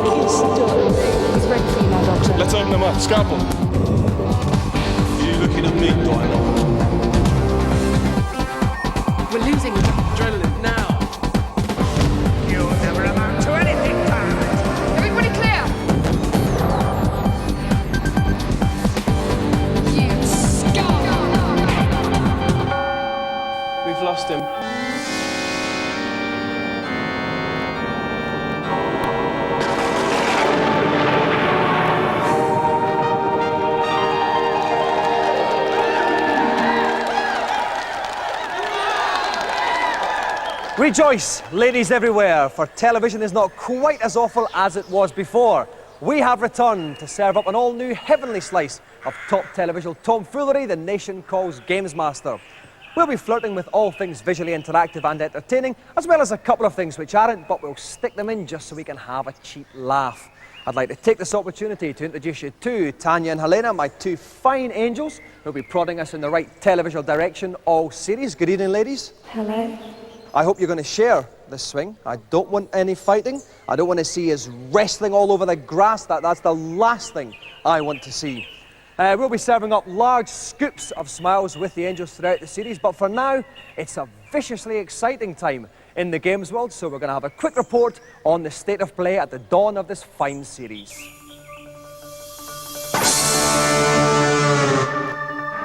He's still He's ready for you now, Doctor. Let's open them up. Scalpel. You looking at me, Dino? We're losing adrenaline now. You'll never amount to anything, Tyrant. Everybody clear! You scum! We've lost him. Rejoice, ladies everywhere, for television is not quite as awful as it was before. We have returned to serve up an all-new heavenly slice of top television tomfoolery the nation calls GamesMaster. We'll be flirting with all things visually interactive and entertaining, as well as a couple of things which aren't, but we'll stick them in just so we can have a cheap laugh. I'd like to take this opportunity to introduce you to Tanya and Helena, my two fine angels, who'll be prodding us in the right televisual direction all series. Good evening, ladies. Hello. I hope you're going to share this swing. I don't want any fighting. I don't want to see us wrestling all over the grass. That's the last thing I want to see. We'll be serving up large scoops of smiles with the Angels throughout the series, but for now, it's a viciously exciting time in the games world, so we're going to have a quick report on the state of play at the dawn of this fine series.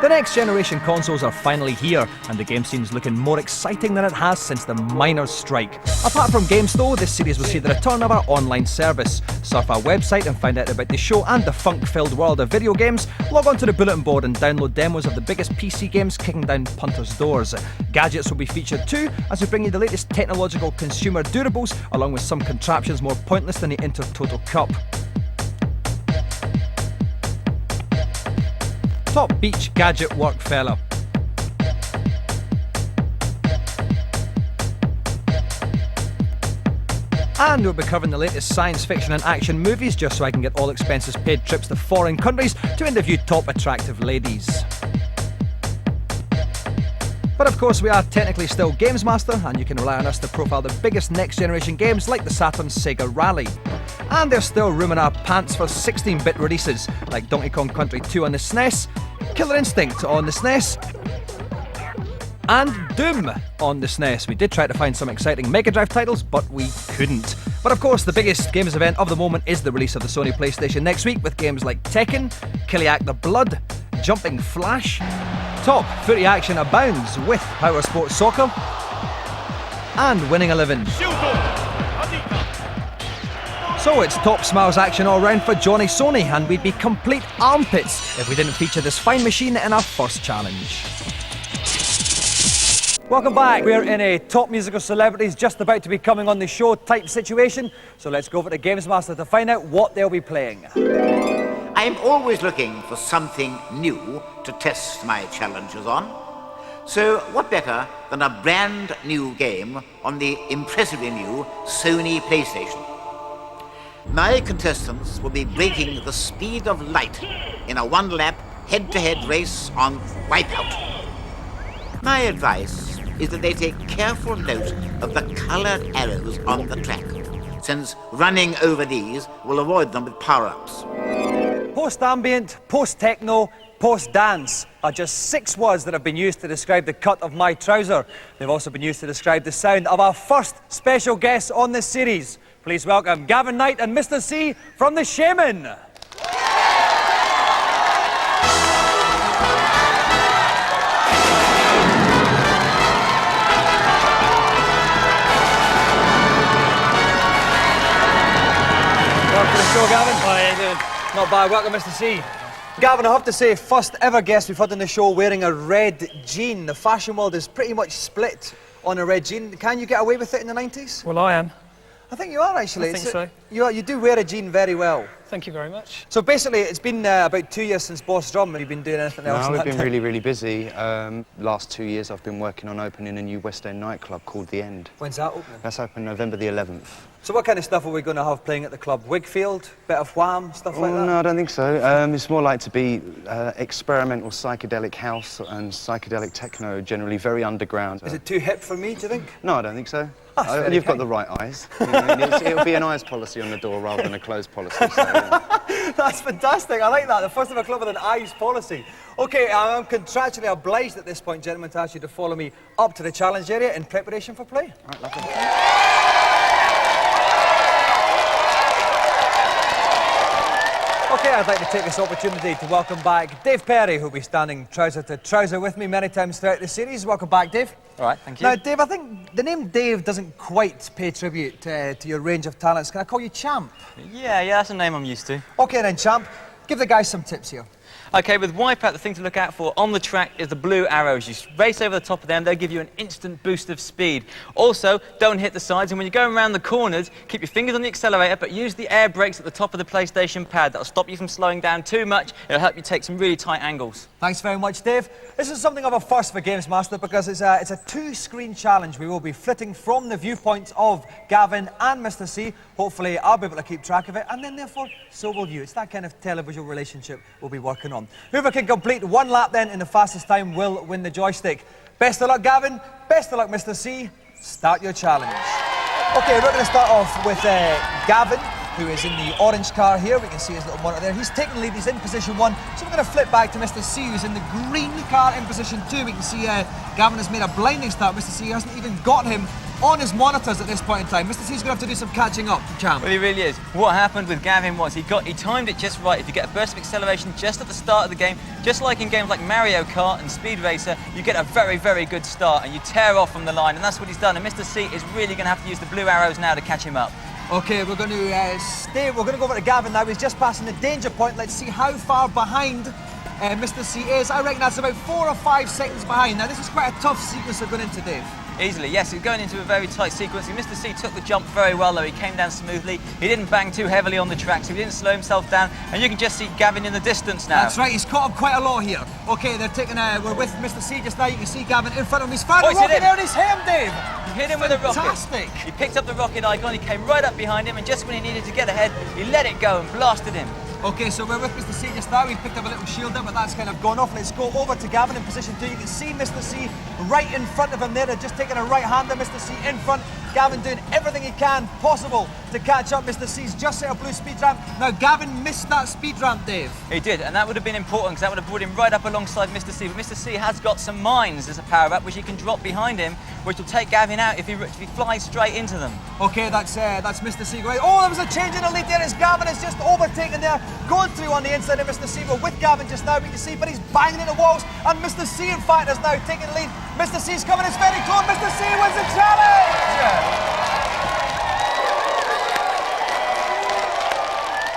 The next generation consoles are finally here, and the game scene's looking more exciting than it has since the miners' strike. Apart from games though, this series will see the return of our online service. Surf our website and find out about the show and the funk-filled world of video games. Log on to the bulletin board and download demos of the biggest PC games kicking down punters' doors. Gadgets will be featured too, as we bring you the latest technological consumer durables, along with some contraptions more pointless than the Intertoto Cup. Top beach gadget work, fella. And we'll be covering the latest science fiction and action movies, just so I can get all expenses paid trips to foreign countries to interview top attractive ladies. But of course we are technically still GamesMaster, and you can rely on us to profile the biggest next generation games like the Saturn's Sega Rally. And there's still room in our pants for 16-bit releases like Donkey Kong Country 2 on the SNES, Killer Instinct on the SNES, and Doom on the SNES. We did try to find some exciting Mega Drive titles, but we couldn't. But of course, the biggest games event of the moment is the release of the Sony PlayStation next week, with games like Tekken, Killiak the Blood, Jumping Flash. Top footy action abounds with Power Sports Soccer and Winning 11. So it's top smiles action all round for Johnny Sony, and we'd be complete armpits if we didn't feature this fine machine in our first challenge. Welcome back. We're in a top musical celebrities just about to be coming on the show type situation, so let's go over to GamesMaster to find out what they'll be playing. I'm always looking for something new to test my challenges on. So what better than a brand new game on the impressively new Sony PlayStation? My contestants will be breaking the speed of light in a one-lap head-to-head race on Wipeout. My advice is that they take careful note of the coloured arrows on the track, since running over these will avoid them with power-ups. Post-ambient, post-techno, post-dance are just 6 words that have been used to describe the cut of my trouser. They've also been used to describe the sound of our first special guests on this series. Please welcome Gavin Knight and Mr. C from the Shamen. Welcome to the show, Gavin. How are you doing? Not bad. Welcome, Mr. C. Gavin, I have to say, first ever guest we've had on the show wearing a red jean. The fashion world is pretty much split on a red jean. Can you get away with it in the 90s? Well, I am. I think you are, actually. I think so. You do wear a jean very well. Thank you very much. So basically, it's been about 2 years since Boss Drum. Have you been doing anything else? No, we've been really, really busy. Last 2 years, I've been working on opening a new West End nightclub called The End. When's that opening? That's open November the 11th. So what kind of stuff are we going to have playing at the club? Wigfield, bit of Wham, stuff like that? No, I don't think so. It's more like to be experimental psychedelic house and psychedelic techno, generally very underground. Is it too hip for me, do you think? No, I don't think so. very You've got kind. the right eyes. You know, I mean, it'll be an eyes policy on the door rather than a closed policy. So, yeah. That's fantastic, I like that. The first of a club with an eyes policy. OK, I'm contractually obliged at this point, gentlemen, to ask you to follow me up to the challenge area in preparation for play. Right, lovely. OK, I'd like to take this opportunity to welcome back Dave Perry, who'll be standing trouser to trouser with me many times throughout the series. Welcome back, Dave. All right, thank you. Now, Dave, I think the name Dave doesn't quite pay tribute to your range of talents. Can I call you Champ? Yeah, that's a name I'm used to. OK then, Champ, give the guys some tips here. Okay, with Wipeout, the thing to look out for on the track is the blue arrows. You race over the top of them, they'll give you an instant boost of speed. Also, don't hit the sides, and when you're going around the corners, keep your fingers on the accelerator, but use the air brakes at the top of the PlayStation pad. That'll stop you from slowing down too much. It'll help you take some really tight angles. Thanks very much, Dave. This is something of a first for GamesMaster because it's a two-screen challenge. We will be flitting from the viewpoints of Gavin and Mr. C. Hopefully, I'll be able to keep track of it, and then therefore, so will you. It's that kind of televisual relationship we'll be working on. Whoever can complete one lap then in the fastest time will win the joystick. Best of luck, Gavin. Best of luck, Mr. C. Start your challenge. OK, we're going to start off with Gavin, who is in the orange car here. We can see his little monitor there. He's taking the lead, he's in position 1. So we're going to flip back to Mr. C, who's in the green car in position 2. We can see Gavin has made a blinding start. Mr. C hasn't even got him on his monitors at this point in time. Mr. C's going to have to do some catching up, Champ. Well, he really is. What happened with Gavin was he timed it just right. If you get a burst of acceleration just at the start of the game, just like in games like Mario Kart and Speed Racer, you get a very, very good start and you tear off from the line, and that's what he's done. And Mr. C is really going to have to use the blue arrows now to catch him up. OK, we're going to we're going to go over to Gavin now. He's just passing the danger point. Let's see how far behind Mr. C is. I reckon that's about 4 or 5 seconds behind. Now, this is quite a tough sequence we're going into, Dave. Easily, yes, he's going into a very tight sequence. Mr. C took the jump very well, though. He came down smoothly. He didn't bang too heavily on the track, so he didn't slow himself down. And you can just see Gavin in the distance now. That's right, he's caught up quite a lot here. OK, they're taking we're with Mr. C just now. You can see Gavin in front of him. He's found a rocket there and he's hit him, Dave. He hit him with a rocket. Fantastic. He picked up the rocket icon, he came right up behind him, and just when he needed to get ahead, he let it go and blasted him. OK, so we're with Mr. C just now. We've picked up a little shield there, but that's kind of gone off. Let's go over to Gavin in position 2. You can see Mr. C right in front of him there. They're just taking a right-hander. Mr. C in front. Gavin doing everything he can possible to catch up. Mr. C's just set a blue speed ramp. Now, Gavin missed that speed ramp, Dave. He did, and that would have been important because that would have brought him right up alongside Mr. C. But Mr. C has got some mines as a power-up, which he can drop behind him, which will take Gavin out if he flies straight into them. OK, that's Mr. C going. Oh, there was a change in the lead there as Gavin is just overtaken there, going through on the inside of Mr. C. We're with Gavin just now, we can see, but he's banging into walls, and Mr. C, in fact, is now taking the lead. Mr. C's coming, it's very close. Mr. C wins the challenge!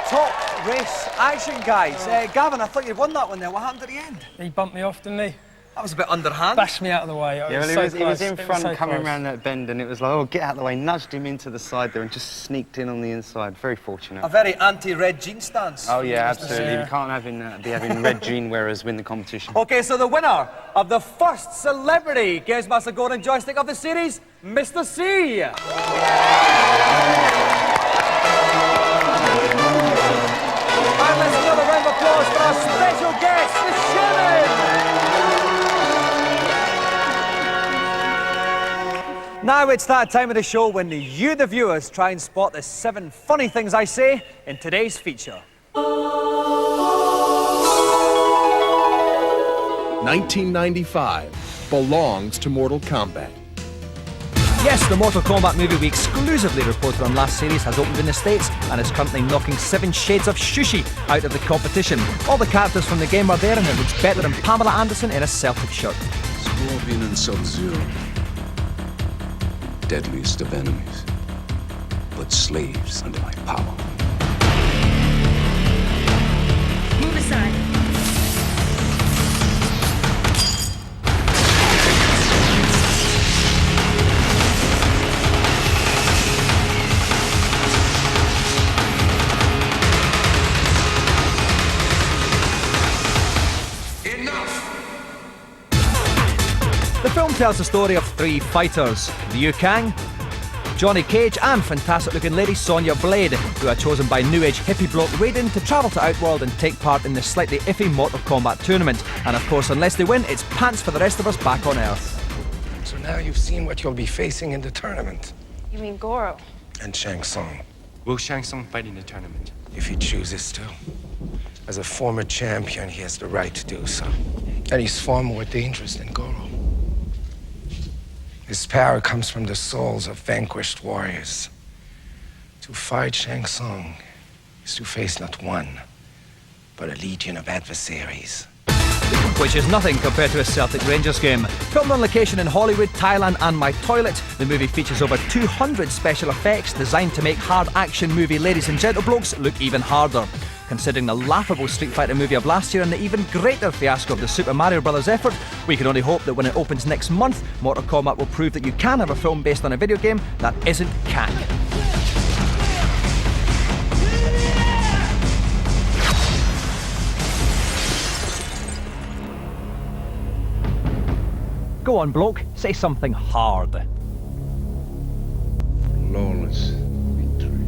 Top race action, guys. Gavin, I thought you'd won that one there. What happened at the end? He bumped me off, didn't he? That was a bit underhand. Bashed me out of the way. Yeah, well, he was in front coming around that bend, and it was like, oh, get out of the way, nudged him into the side there and just sneaked in on the inside. Very fortunate. A very anti-red jean stance. Oh, yeah, absolutely. Yeah. We can't be having red jean wearers win the competition. OK, so the winner of the first celebrity GamesMaster Golden Joystick of the series, Mr. C. And let's give another round of applause for our special guest, the Shamen. Now it's that time of the show when you, the viewers, try and spot the 7 funny things I say in today's feature. 1995 belongs to Mortal Kombat. Yes, the Mortal Kombat movie we exclusively reported on last series has opened in the States and is currently knocking 7 shades of Shushi out of the competition. All the characters from the game are there, and it looks better than Pamela Anderson in a Celtic shirt. Scorpion and Sub-Zero. Deadliest of enemies, but slaves under my power. Move aside. The film tells the story of 3 fighters: Liu Kang, Johnny Cage and fantastic-looking lady Sonya Blade, who are chosen by new-age hippie bloke Raiden to travel to Outworld and take part in this slightly iffy Mortal Kombat tournament. And of course, unless they win, it's pants for the rest of us back on Earth. So now you've seen what you'll be facing in the tournament. You mean Goro? And Shang Tsung, Will Shang Tsung fight in the tournament? if he chooses to. As a former champion, he has the right to do so. And he's far more dangerous than Goro. His power comes from the souls of vanquished warriors. To fight Shang Tsung is to face not one, but a legion of adversaries. Which is nothing compared to a Celtic Rangers game. Filmed on location in Hollywood, Thailand and my toilet, the movie features over 200 special effects designed to make hard action movie ladies and gentleblokes look even harder. Considering the laughable Street Fighter movie of last year and the even greater fiasco of the Super Mario Bros. Effort, we can only hope that when it opens next month, Mortal Kombat will prove that you can have a film based on a video game that isn't cack. Go on, bloke, say something hard. Flawless victory.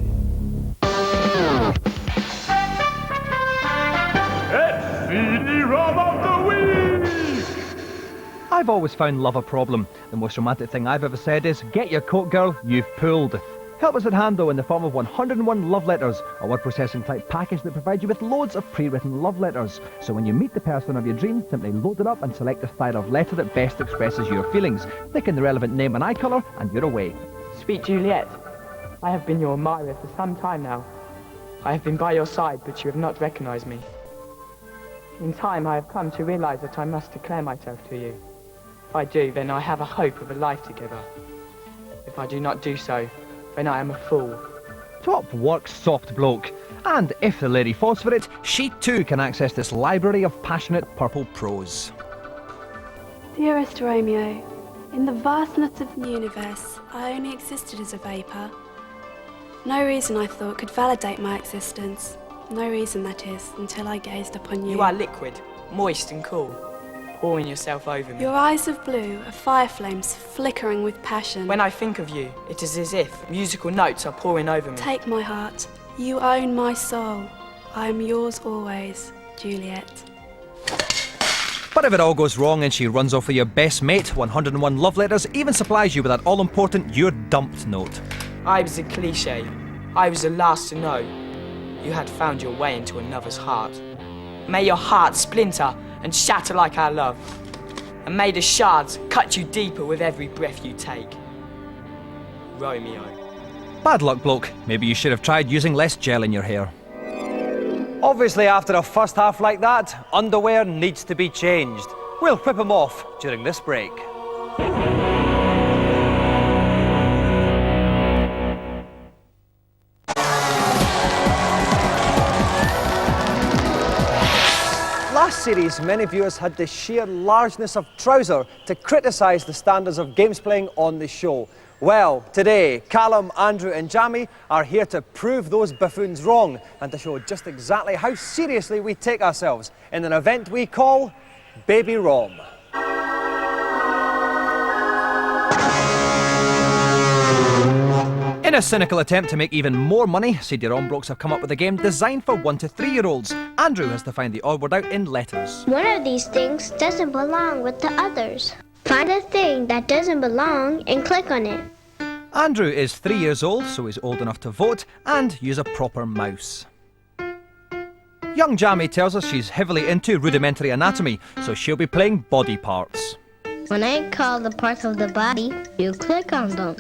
CD-ROM of the week! I've always found love a problem. The most romantic thing I've ever said is, get your coat, girl, you've pulled. Help us at hand, though, in the form of 101 love letters, a word processing type package that provides you with loads of pre-written love letters. So when you meet the person of your dreams, simply load it up and select the style of letter that best expresses your feelings. Stick in the relevant name and eye colour, and you're away. Sweet Juliet, I have been your admirer for some time now. I have been by your side, but you have not recognized me. In time, I have come to realize that I must declare myself to you. If I do, then I have a hope of a life together. If I do not do so, then I am a fool. Top work, soft bloke. And if the lady falls for it, she too can access this library of passionate purple prose. Dearest Romeo, in the vastness of the universe, I only existed as a vapour. No reason, I thought, could validate my existence. No reason, that is, until I gazed upon you. You are liquid, moist and cool, pouring yourself over me. Your eyes of blue are fire flames flickering with passion. When I think of you, it is as if musical notes are pouring over me. Take my heart. You own my soul. I am yours always, Juliet. But if it all goes wrong and she runs off with your best mate, 101 love letters even supplies you with that all-important "you're dumped" note. I was a cliché. I was the last to know. You had found your way into another's heart. May your heart splinter and shatter like our love. And may the shards cut you deeper with every breath you take. Romeo. Bad luck, bloke. Maybe you should have tried using less gel in your hair. Obviously, after a first half like that, underwear needs to be changed. We'll whip him off during this break. Last series, many viewers had the sheer largeness of trouser to criticise the standards of games playing on the show. Well, today, Callum, Andrew and Jamie are here to prove those buffoons wrong and to show just exactly how seriously we take ourselves in an event we call Baby Rom. In a cynical attempt to make even more money, CD-ROM blokes have come up with a game designed for 1 to 3-year-olds. Andrew has to find the odd word out in letters. One of these things doesn't belong with the others. Find a thing that doesn't belong and click on it. Andrew is 3 years old, so he's old enough to vote and use a proper mouse. Young Jamie tells us she's heavily into rudimentary anatomy, so she'll be playing body parts. When I call the parts of the body, you click on them.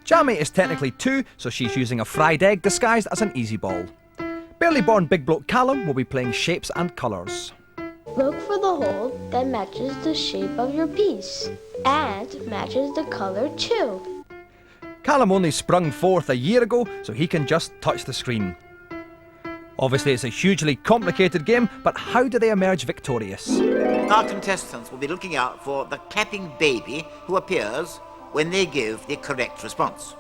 Jamie is technically 2, so she's using a fried egg disguised as an easy ball. Barely born big bloke Callum will be playing shapes and colours. Look for the hole that matches the shape of your piece and matches the colour too. Callum only sprung forth a year ago, so he can just touch the screen. Obviously it's a hugely complicated game, but how do they emerge victorious? Our contestants will be looking out for the clapping baby who appears when they give the correct response.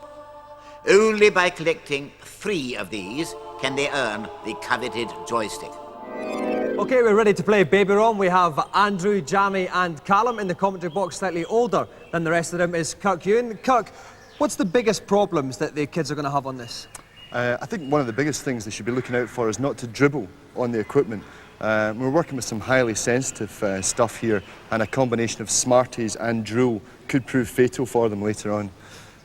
Only by collecting 3 of these can they earn the coveted joystick. OK, we're ready to play Baby Rom. We have Andrew, Jamie and Callum. In the commentary box, slightly older than the rest of them, is Kirk Ewan. Kirk, What's the biggest problems that the kids are going to have on this? I think one of the biggest things they should be looking out for is not to dribble on the equipment. We're working with some highly sensitive stuff here, and a combination of Smarties and drool could prove fatal for them later on.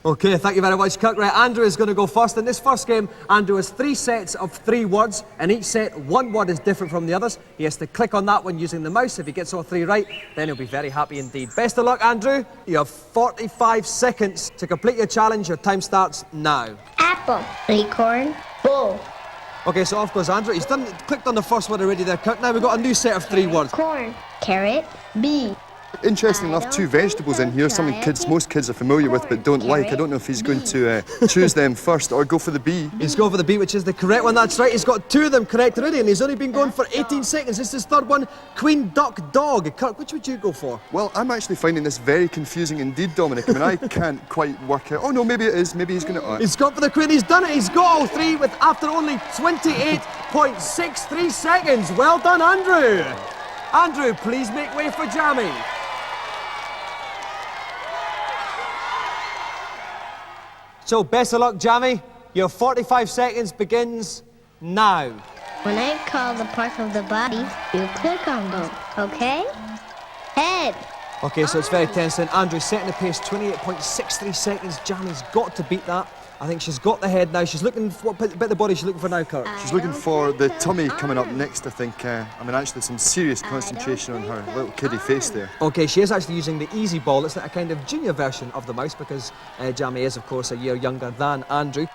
Okay, thank you very much, Kirk. Right, Andrew is going to go first. In this first game, Andrew has 3 sets of 3 words. In each set, one word is different from the others. He has to click on that one using the mouse. If he gets all 3 right, then he'll be very happy indeed. Best of luck, Andrew. You have 45 seconds to complete your challenge. Your time starts now. Apple. Acorn. Bull. Okay, so off goes Andrew. He's clicked on the first one already there, Kirk. Now we've got a new set of 3 words. Corn. Carrot. Bee. Interesting enough, 2 vegetables in here, something most kids are familiar with but don't like. I don't know if he's going to choose them first or go for the bee. He's going for the bee, which is the correct one. That's right. He's got 2 of them correct already, and he's only been going for 18 seconds. This is his 3rd one. Queen, duck, dog. Kirk, which would you go for? Well, I'm actually finding this very confusing indeed, Dominic. I mean, I can't quite work out. Oh no, maybe it is. Maybe he's going to... He's gone for the queen. He's done it. He's got all 3 after only 28.63 seconds. Well done, Andrew. Andrew, please make way for Jamie. So, best of luck, Jamie. Your 45 seconds begins now. When I call the parts of the body, you click on them, okay? Head. Okay, so it's very tense then. Andrew's setting the pace, 28.63 seconds. Jamie's got to beat that. I think she's got the head now. She's looking for, what bit of the body she's looking for now, Kurt? She's looking for the tummy coming up next, I think. I mean, actually, some serious concentration on her little kiddie face there. Okay, she is actually using the easy ball. It's like a kind of junior version of the mouse because Jamie is, of course, a year younger than Andrew.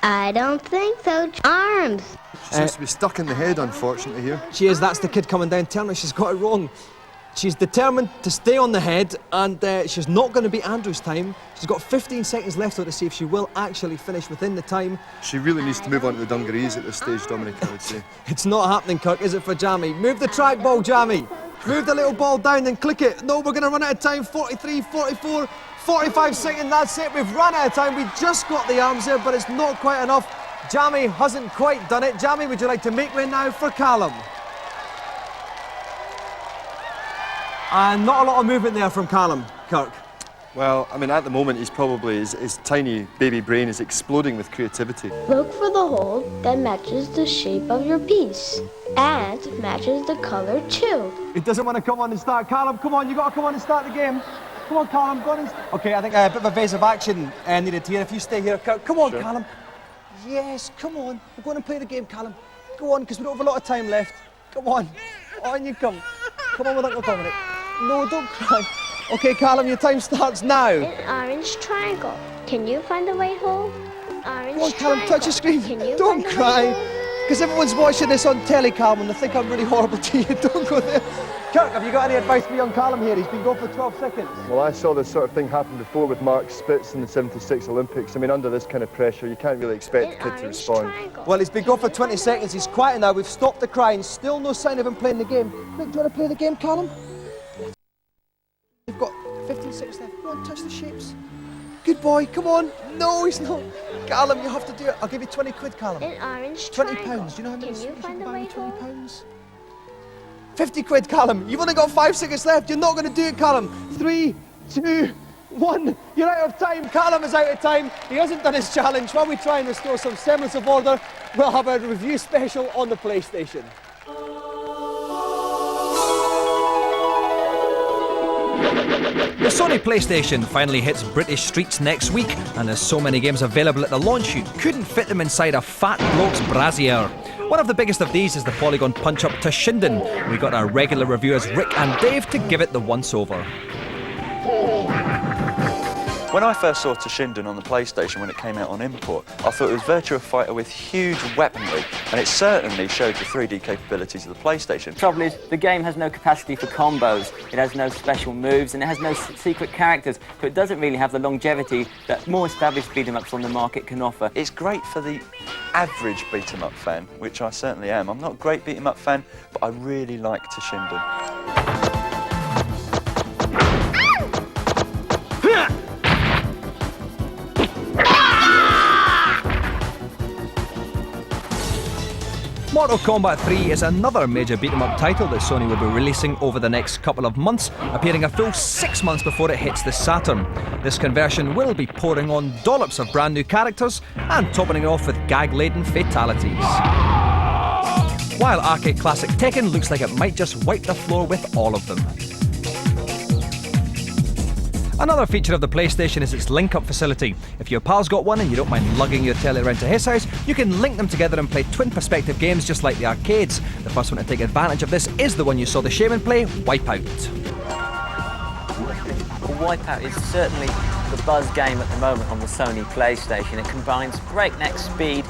I don't think so. Arms. She seems to be stuck in the head, unfortunately, here. She is. That's the kid coming down. Tell me she's got it wrong. She's determined to stay on the head, and she's not going to beat Andrew's time. She's got 15 seconds left to see if she will actually finish within the time. She really needs to move on to the dungarees at this stage, Dominic, I would say. It's not happening, Kirk, is it, for Jamie? Move the trackball, Jamie. Move the little ball down and click it. No, we're going to run out of time. 43, 44, 45 seconds. That's it. We've run out of time. We just got the arms there, but it's not quite enough. Jamie hasn't quite done it. Jamie, would you like to make way now for Callum? And not a lot of movement there from Callum, Kirk. Well, I mean, at the moment, he's probably, his tiny baby brain is exploding with creativity. Look for the hole that matches the shape of your piece and matches the color too. He doesn't want to come on and start. Callum, come on, you got to come on and start the game. Come on, Callum, go on and... Okay, I think a bit of evasive action needed here. If you stay here, Kirk. Come on, sure. Callum. Yes, come on. We're going to play the game, Callum. Go on, because we don't have a lot of time left. Come on. On you come. Come on with Uncle Dominic. No, don't cry. Okay, Callum, your time starts now. An orange triangle. Can you find the right hole? Orange Come on, Callum, triangle. touch the screen. Can you don't find cry. The right hole? Because everyone's watching this on telly, Callum, and they think I'm really horrible to you. Don't go there. Kirk, have you got any advice for young Callum here? He's been going for 12 seconds. Well, I saw this sort of thing happen before with Mark Spitz in the '76 Olympics. I mean, under this kind of pressure, you can't really expect the kid to respond. Triangle. Well, he's been going for 20 seconds. He's quiet now. We've stopped the crying. Still no sign of him playing the game. Look, do you want to play the game, Callum? You've got 15 seconds left. Go on, touch the shapes. Good boy, come on. No, he's not. Callum, you have to do it. I'll give you 20 quid, Callum. An orange 20 triangle. pounds. Do you know how many Can you find the buy me right 20 hole? pounds? 50 quid, Callum. You've only got 5 seconds left. You're not going to do it, Callum. 3, 2, 1. You're out of time. Callum is out of time. He hasn't done his challenge. While we try and restore some semblance of order, we'll have a review special on the PlayStation. The Sony PlayStation finally hits British streets next week, and there's so many games available at the launch you couldn't fit them inside a fat bloke's brassiere. One of the biggest of these is the Polygon punch-up Toshinden. We got our regular reviewers Rick and Dave to give it the once-over. When I first saw Toshinden on the PlayStation when it came out on import, I thought it was Virtua Fighter with huge weaponry, and it certainly showed the 3D capabilities of the PlayStation. The trouble is, the game has no capacity for combos, it has no special moves, and it has no secret characters, so it doesn't really have the longevity that more established beat-em-ups on the market can offer. It's great for the average beat-em-up fan, which I certainly am. I'm not a great beat-em-up fan, but I really like Toshinden. Mortal Kombat 3 is another major beat-em-up title that Sony will be releasing over the next couple of months, appearing a full 6 months before it hits the Saturn. This conversion will be pouring on dollops of brand new characters and topping it off with gag-laden fatalities. While arcade classic Tekken looks like it might just wipe the floor with all of them. Another feature of the PlayStation is its link-up facility. If your pal's got one and you don't mind lugging your telly around to his house, you can link them together and play twin perspective games just like the arcades. The first one to take advantage of this is the one you saw the Shamen play, Wipeout. Wipeout is certainly the buzz game at the moment on the Sony PlayStation. It combines breakneck speed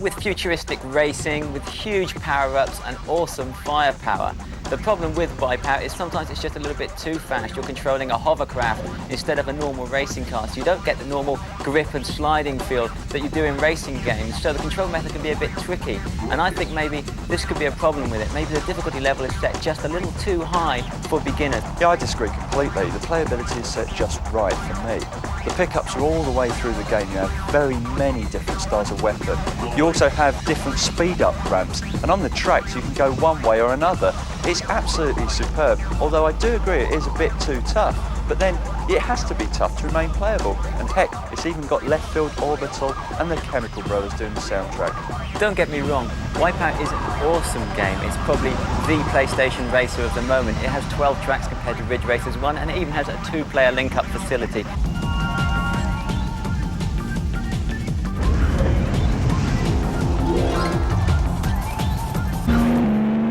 with futuristic racing, with huge power-ups and awesome firepower. The problem with Wipeout is sometimes it's just a little bit too fast. You're controlling a hovercraft instead of a normal racing car, so you don't get the normal grip and sliding feel that you do in racing games, so the control method can be a bit tricky. And I think maybe this could be a problem with it. Maybe the difficulty level is set just a little too high for beginners. Yeah, I disagree completely. The playability is set just right for me. The pickups are all the way through the game. You have very many different styles of weapon. You also have different speed-up ramps, and on the tracks you can go one way or another. It's absolutely superb, although I do agree it is a bit too tough. But then it has to be tough to remain playable, and heck, it's even got Left Field Orbital and the Chemical Brothers doing the soundtrack. Don't get me wrong, Wipeout is an awesome game. It's probably the PlayStation racer of the moment. It has 12 tracks compared to Ridge Racer's 1, and it even has a 2-player link-up facility.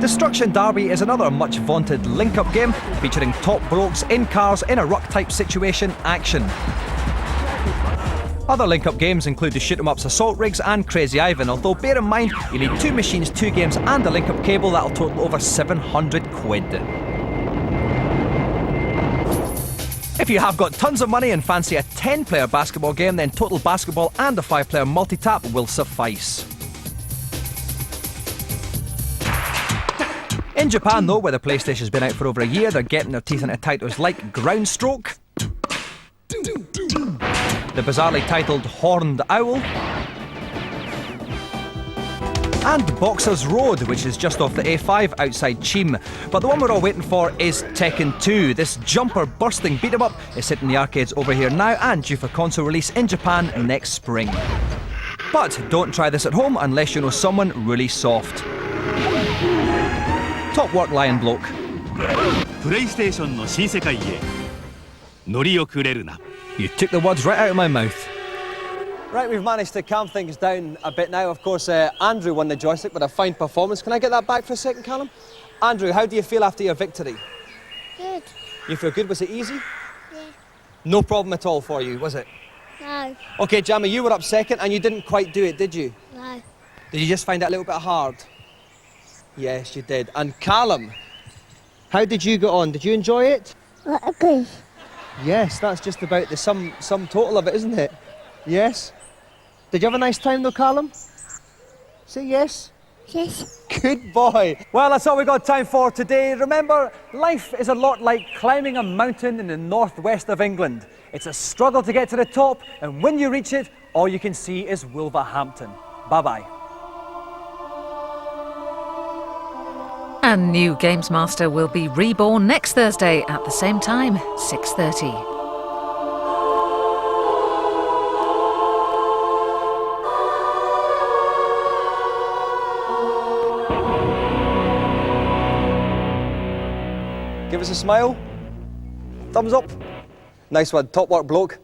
Destruction Derby is another much vaunted link-up game featuring top blokes in cars in a ruck-type situation action. Other link-up games include the shoot-em-ups Assault Rigs and Crazy Ivan, although bear in mind you need 2 machines, 2 games and a link-up cable that'll total over 700 quid. If you have got tons of money and fancy a 10-player basketball game, then Total Basketball and a 5-player multi-tap will suffice. In Japan though, where the PlayStation's been out for over a year, they're getting their teeth into titles like Groundstroke, the bizarrely titled Horned Owl, and Boxer's Road, which is just off the A5 outside Chim. But the one we're all waiting for is Tekken 2. This jumper-bursting beat-em-up is sitting in the arcades over here now and due for console release in Japan next spring. But don't try this at home unless you know someone really soft. Top work, Lion Bloke. PlayStation の新世界へ乗り遅れるな. You took the words right out of my mouth. Right, we've managed to calm things down a bit now. Of course, Andrew won the joystick with a fine performance. Can I get that back for a second, Callum? Andrew, how do you feel after your victory? Good. You feel good? Was it easy? Yeah. No problem at all for you, was it? No. OK, Jamie, you were up second and you didn't quite do it, did you? No. Did you just find it a little bit hard? Yes, you did. And Callum, how did you get on? Did you enjoy it? Okay. Yes, that's just about the sum total of it, isn't it? Yes? Did you have a nice time though, Callum? Say yes? Yes. Good boy. Well, that's all we've got time for today. Remember, life is a lot like climbing a mountain in the northwest of England. It's a struggle to get to the top, and when you reach it, all you can see is Wolverhampton. Bye-bye. And new GamesMaster will be reborn next Thursday at the same time, 6:30. Give us a smile. Thumbs up. Nice one. Top work, bloke.